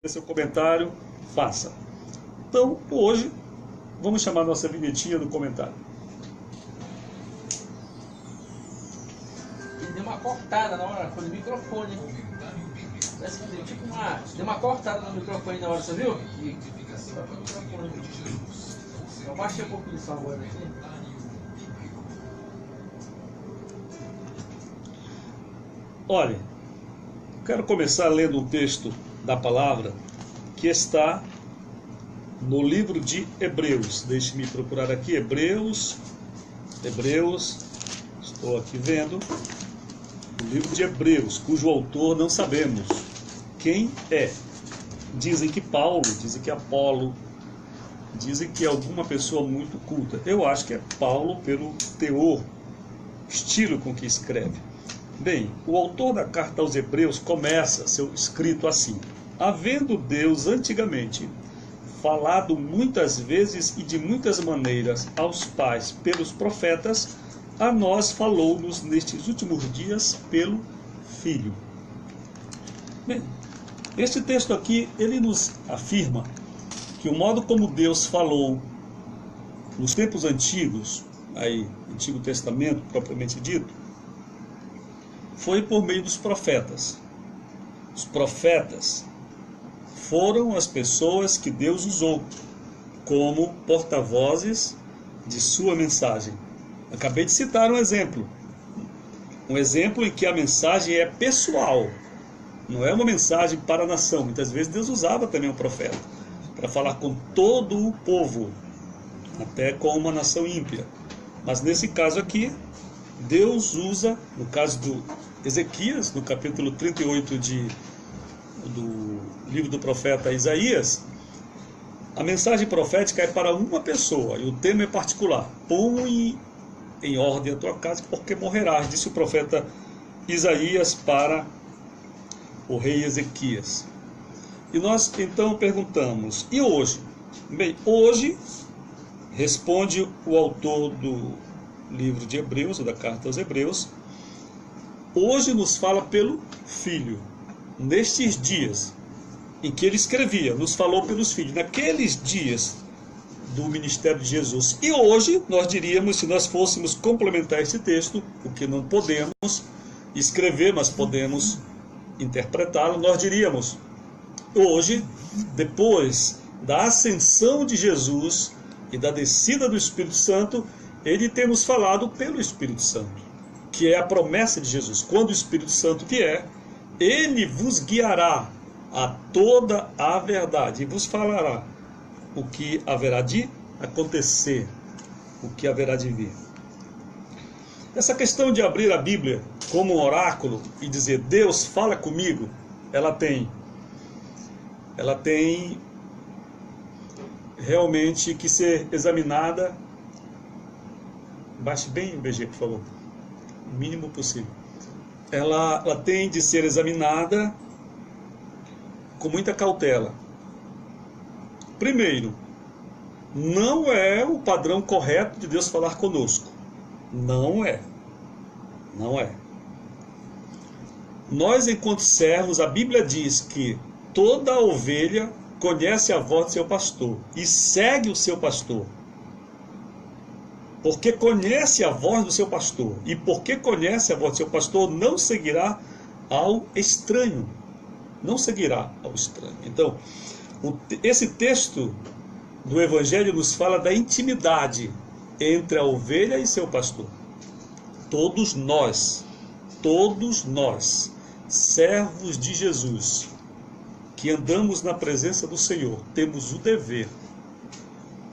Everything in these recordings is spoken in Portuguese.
seu comentário, faça. Então, hoje, vamos chamar a nossa vinhetinha do comentário. Deu uma cortada na hora, foi no microfone. Parece que deu tipo deu uma cortada no microfone na hora, você viu? Eu baixei um pouquinho só agora aqui. Olha, quero começar lendo um texto da palavra que está no livro de Hebreus. Deixe-me procurar aqui, Hebreus, estou aqui vendo, o livro de Hebreus, cujo autor não sabemos quem é. Dizem que Paulo, dizem que Apolo, dizem que é alguma pessoa muito culta. Eu acho que é Paulo pelo teor, estilo com que escreve. Bem, o autor da carta aos Hebreus começa seu escrito assim: havendo Deus antigamente falado muitas vezes e de muitas maneiras aos pais pelos profetas, a nós falou-nos nestes últimos dias pelo Filho. Bem, este texto aqui, ele nos afirma que o modo como Deus falou nos tempos antigos, aí, Antigo Testamento propriamente dito, foi por meio dos profetas. Os profetas foram as pessoas que Deus usou como porta-vozes de sua mensagem. Acabei de citar um exemplo em que a mensagem é pessoal, não é uma mensagem para a nação. Muitas vezes Deus usava também o profeta para falar com todo o povo, até com uma nação ímpia. Mas nesse caso aqui, Deus usa, no caso do Ezequias, no capítulo 38 do livro do profeta Isaías, a mensagem profética é para uma pessoa, e o tema é particular: põe em ordem a tua casa, porque morrerás, disse o profeta Isaías para o rei Ezequias. E nós então perguntamos, e hoje? Bem, hoje, responde o autor do livro de Hebreus, ou da carta aos Hebreus, hoje nos fala pelo Filho. Nestes dias em que ele escrevia, nos falou pelos filhos, naqueles dias do ministério de Jesus. E hoje, nós diríamos, se nós fôssemos complementar esse texto, o que não podemos escrever, mas podemos interpretá-lo, nós diríamos, hoje, depois da ascensão de Jesus e da descida do Espírito Santo, ele tem nos falado pelo Espírito Santo, que é a promessa de Jesus. Quando o Espírito Santo vier, ele vos guiará a toda a verdade e vos falará o que haverá de acontecer, o que haverá de vir. Essa questão de abrir a Bíblia como um oráculo e dizer Deus fala comigo, ela tem realmente que ser examinada. Baixe bem o BG, por favor, o mínimo possível. Ela tem de ser examinada com muita cautela. Primeiro, não é o padrão correto de Deus falar conosco. Não é. Nós, enquanto servos, a Bíblia diz que toda ovelha conhece a voz do seu pastor e segue o seu pastor. Porque conhece a voz do seu pastor. E porque conhece a voz do seu pastor, não seguirá ao estranho. Não seguirá ao estranho. Então, esse texto do Evangelho nos fala da intimidade entre a ovelha e seu pastor. Todos nós, servos de Jesus, que andamos na presença do Senhor, temos o dever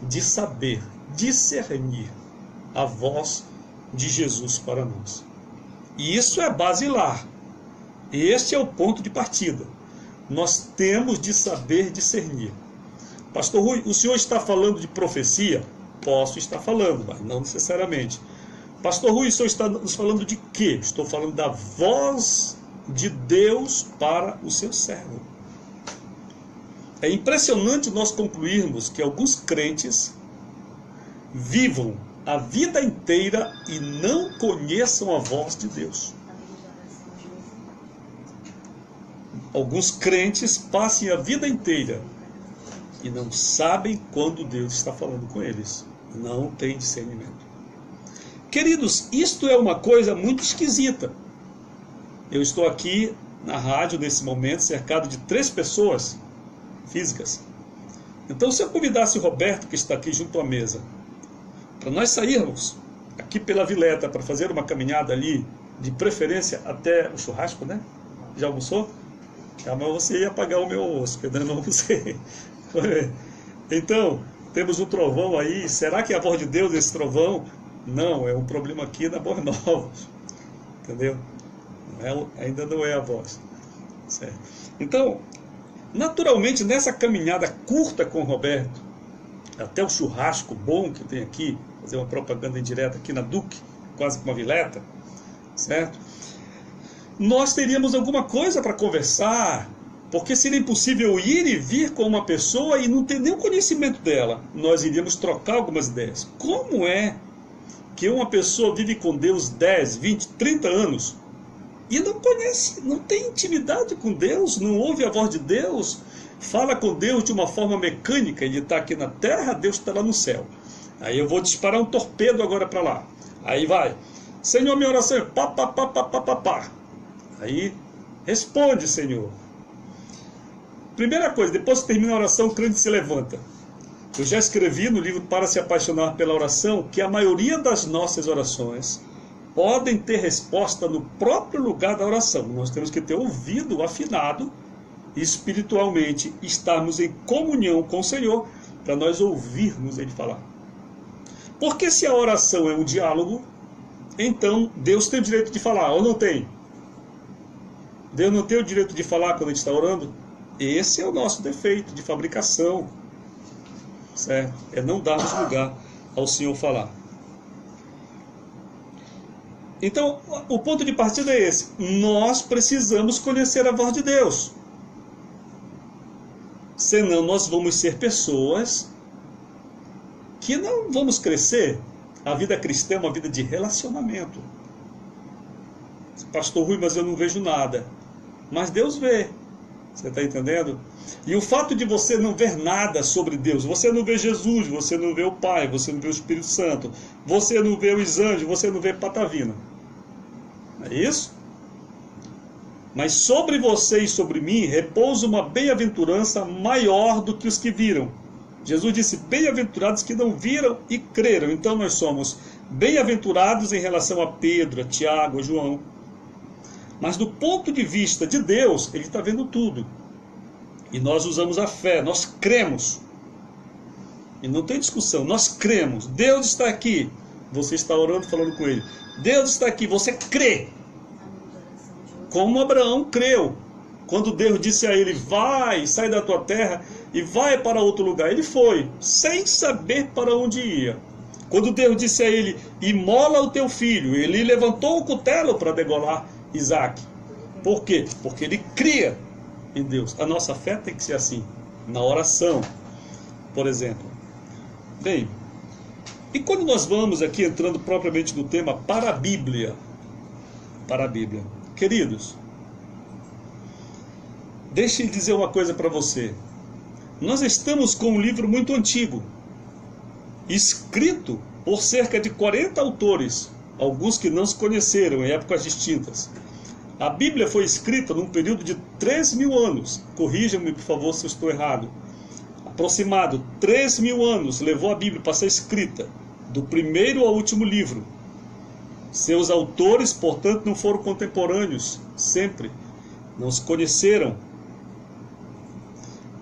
de saber discernir a voz de Jesus para nós. E isso é basilar. Este é o ponto de partida. Nós temos de saber discernir. Pastor Rui, o senhor está falando de profecia? Posso estar falando, mas não necessariamente. Pastor Rui, o senhor está nos falando de quê? Estou falando da voz de Deus para o seu servo. É impressionante nós concluirmos que alguns crentes vivam a vida inteira e não conheçam a voz de Deus. alguns crentes passem a vida inteira e não sabem quando Deus está falando com eles. Não tem discernimento. Queridos, isto é uma coisa muito esquisita. Eu estou aqui na rádio nesse momento, cercado de 3 pessoas físicas. Então, se eu convidasse o Roberto, que está aqui junto à mesa, para nós sairmos aqui pela Vileta para fazer uma caminhada ali, de preferência até o churrasco, né? Já almoçou? Mas você ia pagar o meu almoço, porque eu não almocei. Então, temos um trovão aí. Será que é a voz de Deus esse trovão? Não, é um problema aqui na Boa Nova. Entendeu? Ainda não é a voz. Certo? Então, naturalmente, nessa caminhada curta com o Roberto, até o churrasco bom que tem aqui, fazer uma propaganda indireta aqui na Duque, quase com uma vileta, certo? Nós teríamos alguma coisa para conversar, porque seria impossível ir e vir com uma pessoa e não ter nenhum conhecimento dela. Nós iríamos trocar algumas ideias. Como é que uma pessoa vive com Deus 10, 20, 30 anos e não conhece, não tem intimidade com Deus, não ouve a voz de Deus, fala com Deus de uma forma mecânica? Ele está aqui na terra, Deus está lá no céu. Aí eu vou disparar um torpedo agora para lá. Aí vai, Senhor, minha oração é pá, pá, pá, pá, pá, pá, pá. Aí, responde, Senhor. Primeira coisa, depois que termina a oração, o crente se levanta. Eu já escrevi no livro Para se Apaixonar pela Oração que a maioria das nossas orações podem ter resposta no próprio lugar da oração. Nós temos que ter ouvido afinado espiritualmente, estarmos em comunhão com o Senhor para nós ouvirmos Ele falar. Porque se a oração é um diálogo, então Deus tem o direito de falar, ou não tem? Deus não tem o direito de falar quando a gente está orando? Esse é o nosso defeito de fabricação, certo? É não darmos lugar ao Senhor falar. Então, o ponto de partida é esse. Nós precisamos conhecer a voz de Deus. Senão nós vamos ser pessoas que não vamos crescer. A vida cristã é uma vida de relacionamento. Pastor Rui, mas eu não vejo nada. Mas Deus vê. Você está entendendo? E o fato de você não ver nada sobre Deus, você não vê Jesus, você não vê o Pai, você não vê o Espírito Santo, você não vê os anjos, você não vê Patavina. É isso? Mas sobre você e sobre mim repousa uma bem-aventurança maior do que os que viram. Jesus disse, bem-aventurados que não viram e creram. Então nós somos bem-aventurados em relação a Pedro, a Tiago, a João. Mas do ponto de vista de Deus, Ele está vendo tudo. E nós usamos a fé, nós cremos. E não tem discussão, nós cremos. Deus está aqui. Você está orando, falando com Ele. Deus está aqui, você crê. Como Abraão creu. Quando Deus disse a ele, vai, sai da tua terra e vai para outro lugar. Ele foi, sem saber para onde ia. Quando Deus disse a ele, imola o teu filho, ele levantou o cutelo para degolar Isaac. Por quê? Porque ele cria em Deus. A nossa fé tem que ser assim, na oração, por exemplo. Bem, e quando nós vamos aqui entrando propriamente no tema para a Bíblia, queridos, deixe eu dizer uma coisa para você. Nós estamos com um livro muito antigo, escrito por cerca de 40 autores, alguns que não se conheceram em épocas distintas. A Bíblia foi escrita num período de 3.000 anos. Corrija-me, por favor, se eu estou errado. Aproximado 3.000 anos levou a Bíblia para ser escrita, do primeiro ao último livro. Seus autores, portanto, não foram contemporâneos, sempre. Não se conheceram.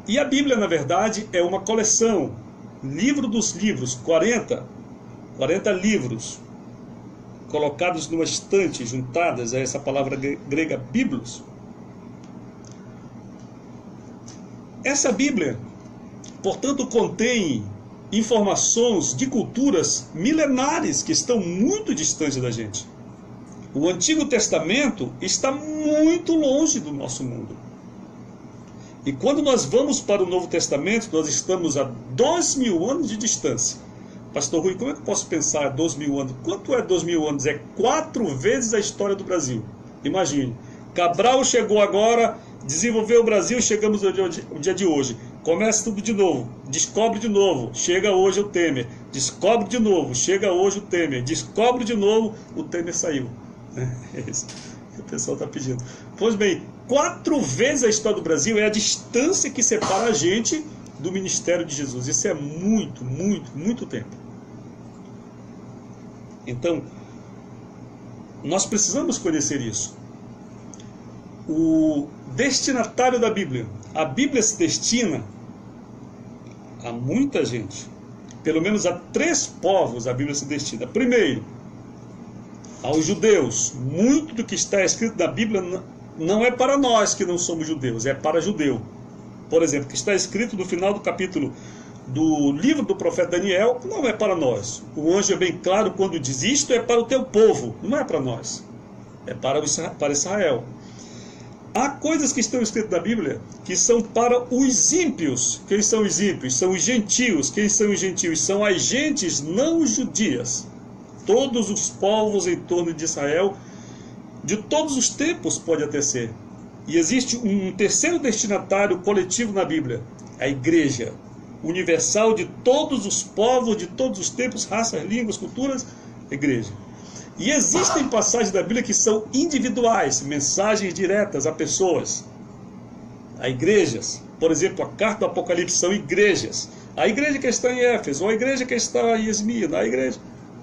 E a Bíblia, na verdade, é uma coleção. Livro dos livros, 40 livros, colocados numa estante, juntadas a essa palavra grega biblos. Essa Bíblia, portanto, contém informações de culturas milenares que estão muito distantes da gente. O Antigo Testamento está muito longe do nosso mundo. E quando nós vamos para o Novo Testamento, nós estamos a 2.000 anos de distância. Pastor Rui, como é que eu posso pensar 2.000 anos? Quanto é 2.000 anos? É 4 vezes a história do Brasil. Imagine, Cabral chegou agora Desenvolveu o Brasil, chegamos ao dia de hoje. Começa tudo de novo, descobre de novo, chega hoje o Temer. Descobre de novo, chega hoje o Temer. Descobre de novo, o Temer saiu. É isso que o pessoal está pedindo. Pois bem, 4 vezes a história do Brasil é a distância que separa a gente do ministério de Jesus. Isso é muito, muito, muito tempo. Então, nós precisamos conhecer isso. O destinatário da Bíblia. A Bíblia se destina a muita gente. Pelo menos a 3 povos a Bíblia se destina. Primeiro, aos judeus. Muito do que está escrito na Bíblia não é para nós que não somos judeus, é para judeu. Por exemplo, o que está escrito no final do capítulo do livro do profeta Daniel, não é para nós. O anjo é bem claro quando diz: isto é para o teu povo, não é para nós, é para Israel. Há coisas que estão escritas na Bíblia que são para os ímpios. Quem são os ímpios? São os gentios. Quem são os gentios? São as gentes não judias. Todos os povos em torno de Israel, de todos os tempos, pode até ser. E existe um terceiro destinatário coletivo na Bíblia, a igreja universal de todos os povos, de todos os tempos, raças, línguas, culturas, igreja. E existem passagens da Bíblia que são individuais, mensagens diretas a pessoas, a igrejas. Por exemplo, a carta do Apocalipse são igrejas. A igreja que está em Éfeso, ou a igreja que está em Esmirna, a igreja,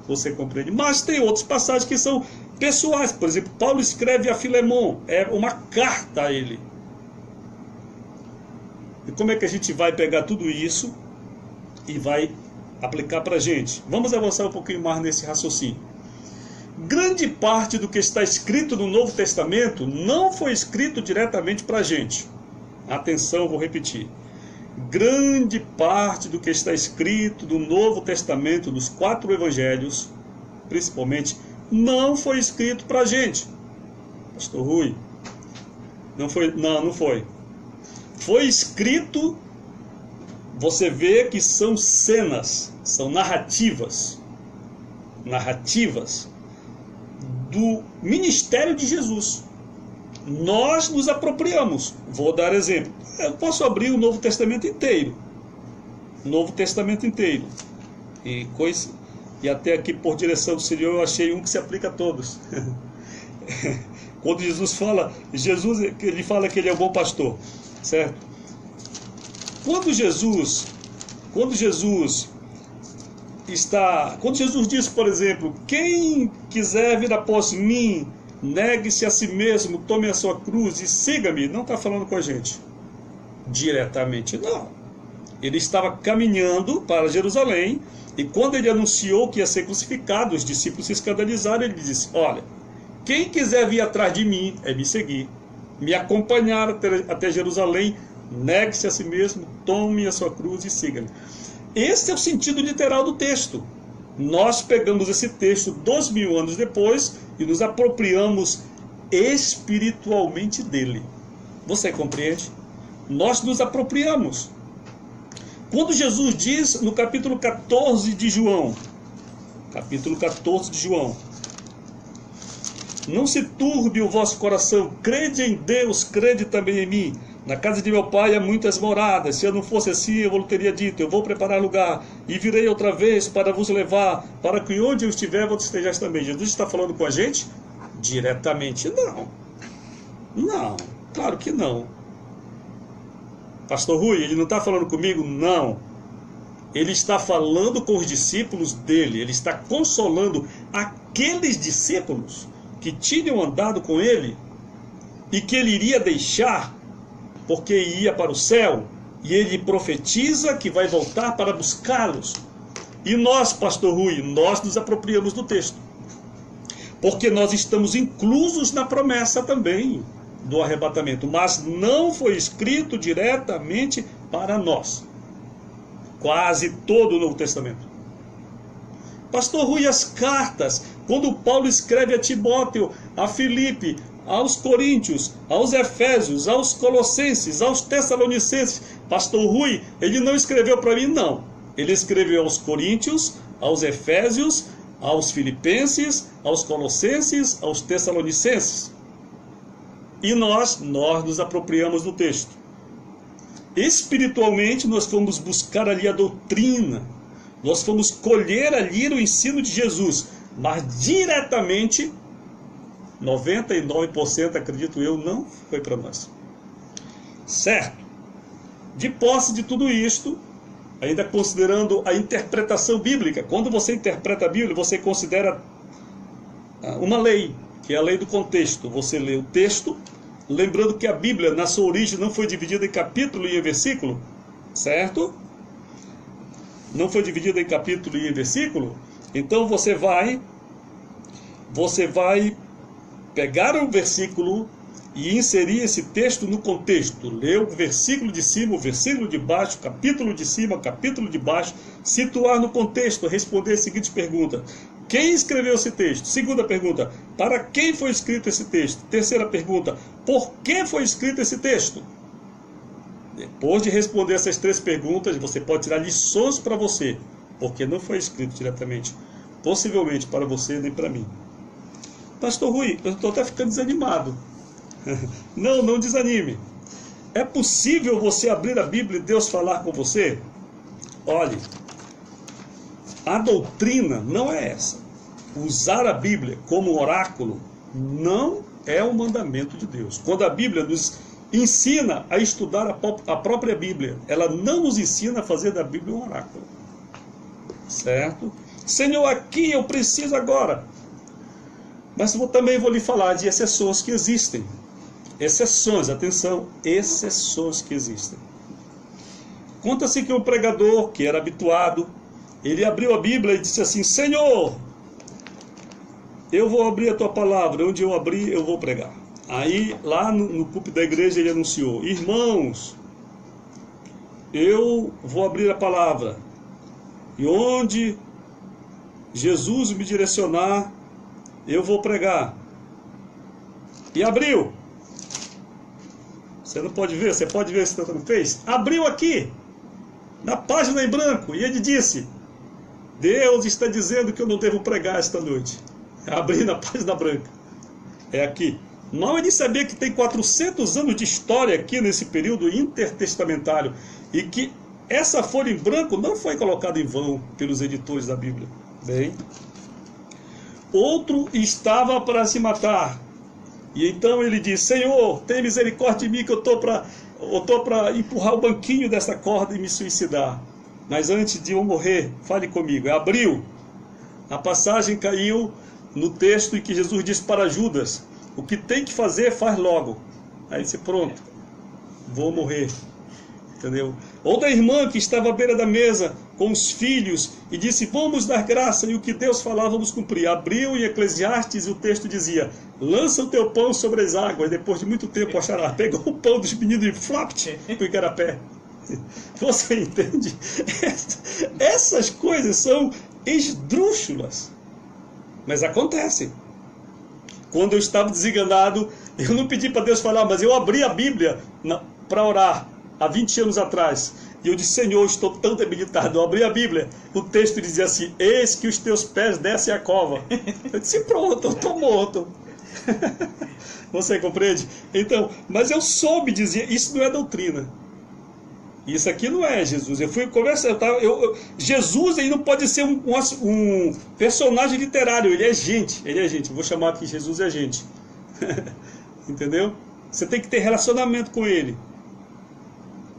você compreende. Mas tem outras passagens que são pessoais. Por exemplo, Paulo escreve a Filemon, é uma carta a ele. E como é que a gente vai pegar tudo isso e vai aplicar para a gente? Vamos avançar um pouquinho mais nesse raciocínio. Grande parte do que está escrito no Novo Testamento não foi escrito diretamente para a gente. Atenção, vou repetir. Grande parte do que está escrito no Novo Testamento, dos 4 evangelhos, principalmente, não foi escrito para a gente. Pastor Rui, não foi. Foi escrito, você vê que são cenas, são narrativas do ministério de Jesus. Nós nos apropriamos. Vou dar exemplo. Eu posso abrir o Novo Testamento inteiro. E até aqui, por direção do Senhor, eu achei um que se aplica a todos. Quando Jesus fala, ele fala que ele é o bom pastor, certo? Quando Jesus diz, por exemplo, quem quiser vir após mim, negue-se a si mesmo, tome a sua cruz e siga-me, não está falando com a gente diretamente, não. Ele estava caminhando para Jerusalém, e quando ele anunciou que ia ser crucificado, os discípulos se escandalizaram. Ele disse: olha, quem quiser vir atrás de mim, é me seguir, me acompanhar até Jerusalém, negue-se a si mesmo, tome a sua cruz e siga-me. Esse é o sentido literal do texto. Nós pegamos esse texto 2000 anos depois e nos apropriamos espiritualmente dele. Você compreende? Nós nos apropriamos. Quando Jesus diz no capítulo 14 de João, não se turbe o vosso coração, crede em Deus, crede também em mim. Na casa de meu pai há muitas moradas, se eu não fosse assim eu vos teria dito, eu vou preparar lugar, e virei outra vez para vos levar, para que onde eu estiver vós estejais também. Jesus está falando com a gente? Diretamente não, claro que não. Pastor Rui, ele não está falando comigo? Não. Ele está falando com os discípulos dele, ele está consolando aqueles discípulos que tinham andado com ele e que ele iria deixar porque ia para o céu, e ele profetiza que vai voltar para buscá-los. E nós, Pastor Rui, nós nos apropriamos do texto, porque nós estamos inclusos na promessa também do arrebatamento, mas não foi escrito diretamente para nós. Quase todo o Novo Testamento. Pastor Rui, as cartas, quando Paulo escreve a Timóteo, a Filipe, aos Coríntios, aos Efésios, aos Colossenses, aos Tessalonicenses, Pastor Rui, ele não escreveu para mim, não. Ele escreveu aos Coríntios, aos Efésios, aos Filipenses, aos Colossenses, aos Tessalonicenses. E nós nos apropriamos do texto. Espiritualmente, nós fomos buscar ali a doutrina, nós fomos colher ali o ensino de Jesus, mas diretamente, 99%, acredito eu, não foi para nós. Certo? De posse de tudo isto, ainda considerando a interpretação bíblica, quando você interpreta a Bíblia, você considera uma lei, que é a lei do contexto. Você lê o texto, lembrando que a Bíblia, na sua origem, não foi dividida em capítulo e em versículo, certo? Não foi dividida em capítulo e em versículo. Então você vai pegar o versículo e inserir esse texto no contexto. Ler o versículo de cima, o versículo de baixo, capítulo de cima, capítulo de baixo, situar no contexto, responder a seguinte pergunta: quem escreveu esse texto? Segunda pergunta: para quem foi escrito esse texto? Terceira pergunta: por que foi escrito esse texto? Depois de responder essas três perguntas, você pode tirar lições para você, porque não foi escrito diretamente, possivelmente para você nem para mim. Pastor Rui, eu estou até ficando desanimado. Não desanime. É possível você abrir a Bíblia e Deus falar com você? Olhe, a doutrina não é essa. Usar a Bíblia como oráculo não é um mandamento de Deus. Quando a Bíblia nos ensina a estudar a própria Bíblia, ela não nos ensina a fazer da Bíblia um oráculo. Certo? Senhor, aqui eu preciso agora. Mas eu também vou lhe falar de exceções que existem. Exceções, atenção, exceções que existem. Conta-se que um pregador que era habituado, ele abriu a Bíblia e disse assim: Senhor, eu vou abrir a tua palavra, onde eu abrir eu vou pregar. Aí lá no púlpito da igreja ele anunciou: irmãos, eu vou abrir a palavra, e onde Jesus me direcionar, eu vou pregar. E abriu. Você não pode ver, você pode ver se você não fez. Abriu aqui, na página em branco, e ele disse: Deus está dizendo que eu não devo pregar esta noite. Abri na página branca. É aqui. Mal ele sabia que tem 400 anos de história aqui nesse período intertestamentário, e que essa folha em branco não foi colocada em vão pelos editores da Bíblia. Bem, outro estava para se matar. E então ele disse: Senhor, tem misericórdia de mim, que eu estou para empurrar o banquinho dessa corda e me suicidar. Mas antes de eu morrer, fale comigo. Abriu. A passagem caiu no texto em que Jesus disse para Judas: o que tem que fazer, faz logo. Aí disse: pronto, vou morrer. Entendeu? Outra irmã que estava à beira da mesa com os filhos e disse: vamos dar graça, e o que Deus falava vamos cumprir. Abriu em Eclesiastes e o texto dizia: lança o teu pão sobre as águas, depois de muito tempo achará. Pegou o pão dos meninos e flapt para o igarapé. Você entende? Essas coisas são esdrúxulas, mas acontecem. Quando eu estava desenganado, eu não pedi para Deus falar, mas eu abri a Bíblia para orar há 20 anos atrás. E eu disse: Senhor, estou tão debilitado. Eu abri a Bíblia, o texto dizia assim: eis que os teus pés descem a cova. Eu disse: pronto, eu estou morto. Você compreende? Então, mas eu soube dizer: isso não é doutrina. Isso aqui não é Jesus. Eu fui conversar. Jesus, ele não pode ser um personagem literário. Ele é gente. Ele é gente. Eu vou chamar aqui: Jesus é gente. Entendeu? Você tem que ter relacionamento com ele.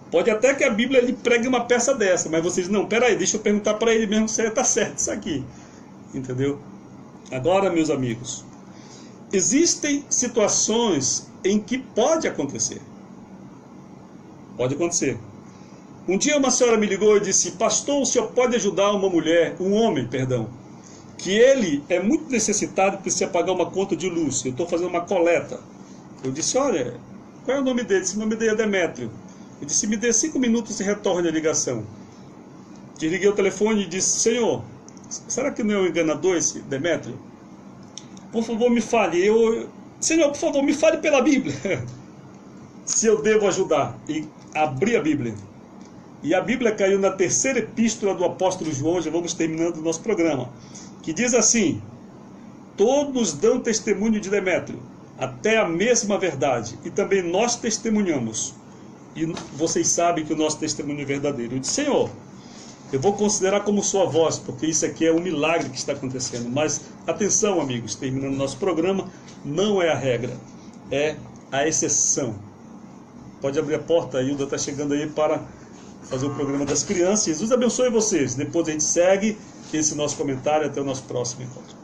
Pode até que a Bíblia ele pregue uma peça dessa, mas vocês: não, peraí, deixa eu perguntar para ele mesmo se está certo isso aqui. Entendeu? Agora, meus amigos, existem situações em que pode acontecer. Pode acontecer. Um dia uma senhora me ligou e disse: pastor, o senhor pode ajudar um homem, que ele é muito necessitado e precisa pagar uma conta de luz. Eu estou fazendo uma coleta. Eu disse: olha, qual é o nome dele? Esse nome dele é Demétrio. Eu disse: me dê 5 minutos e retorne a ligação. Desliguei o telefone e disse: senhor, será que não é um enganador esse Demétrio? Por favor, me fale. Senhor, por favor, me fale pela Bíblia se eu devo ajudar. E abri a Bíblia. E a Bíblia caiu na 3ª epístola do apóstolo João. Já vamos terminando o nosso programa, que diz assim: todos dão testemunho de Demétrio, até a mesma verdade, e também nós testemunhamos, e vocês sabem que o nosso testemunho é verdadeiro. Eu disse: Senhor, eu vou considerar como sua voz, porque isso aqui é um milagre que está acontecendo. Mas atenção, amigos, terminando o nosso programa, não é a regra, é a exceção. Pode abrir a porta, a Hilda está chegando aí para fazer o programa das crianças. Jesus abençoe vocês. Depois a gente segue esse nosso comentário. Até o nosso próximo encontro.